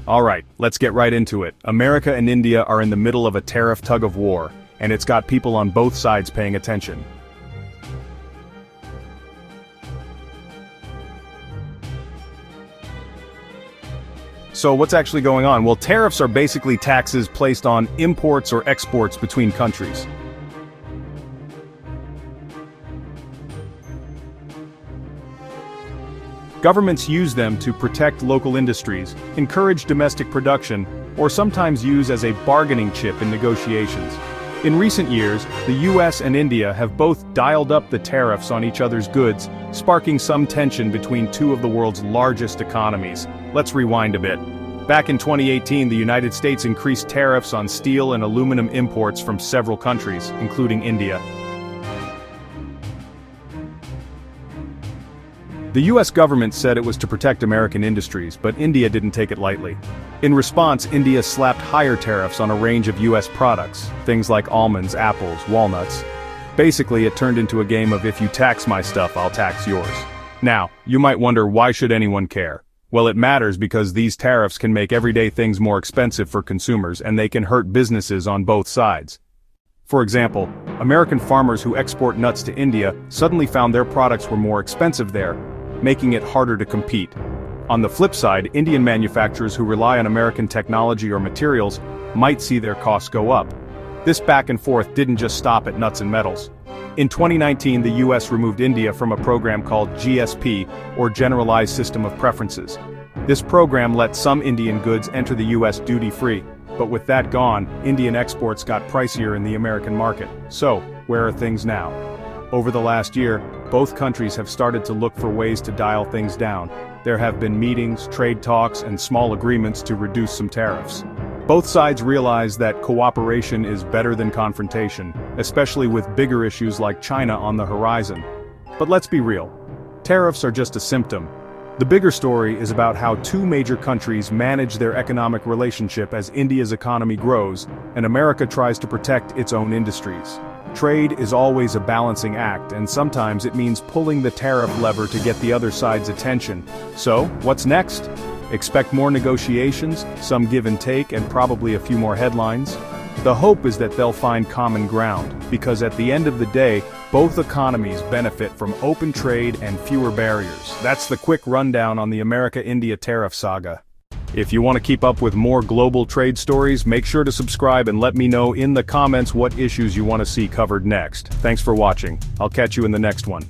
Alright, let's get right into it. America and India are in the middle of a tariff tug-of-war, and it's got people on both sides paying attention. So what's actually going on? Well, tariffs are basically taxes placed on imports or exports between countries. Governments use them to protect local industries, encourage domestic production, or sometimes use as a bargaining chip in negotiations. In recent years, the US and India have both dialed up the tariffs on each other's goods, sparking some tension between two of the world's largest economies. Let's rewind a bit. Back in 2018, the United States increased tariffs on steel and aluminum imports from several countries, including India. The US government said it was to protect American industries, but India didn't take it lightly. In response, India slapped higher tariffs on a range of US products, things like almonds, apples, walnuts. Basically, it turned into a game of if you tax my stuff, I'll tax yours. Now, you might wonder, why should anyone care? Well, it matters because these tariffs can make everyday things more expensive for consumers, and they can hurt businesses on both sides. For example, American farmers who export nuts to India suddenly found their products were more expensive there, making it harder to compete. On the flip side, Indian manufacturers who rely on American technology or materials might see their costs go up. This back and forth didn't just stop at nuts and metals. In 2019, the US removed India from a program called GSP, or Generalized System of Preferences. This program let some Indian goods enter the US duty-free, but with that gone, Indian exports got pricier in the American market. So, where are things now? Over the last year, both countries have started to look for ways to dial things down. There have been meetings, trade talks, and small agreements to reduce some tariffs. Both sides realize that cooperation is better than confrontation, especially with bigger issues like China on the horizon. But let's be real. Tariffs are just a symptom. The bigger story is about how two major countries manage their economic relationship as India's economy grows, and America tries to protect its own industries. Trade is always a balancing act, and sometimes it means pulling the tariff lever to get the other side's attention. So, what's next? Expect more negotiations, some give and take, and probably a few more headlines. The hope is that they'll find common ground, because at the end of the day, both economies benefit from open trade and fewer barriers. That's the quick rundown on the America-India tariff saga. If you want to keep up with more global trade stories, make sure to subscribe and let me know in the comments what issues you want to see covered next. Thanks for watching. I'll catch you in the next one.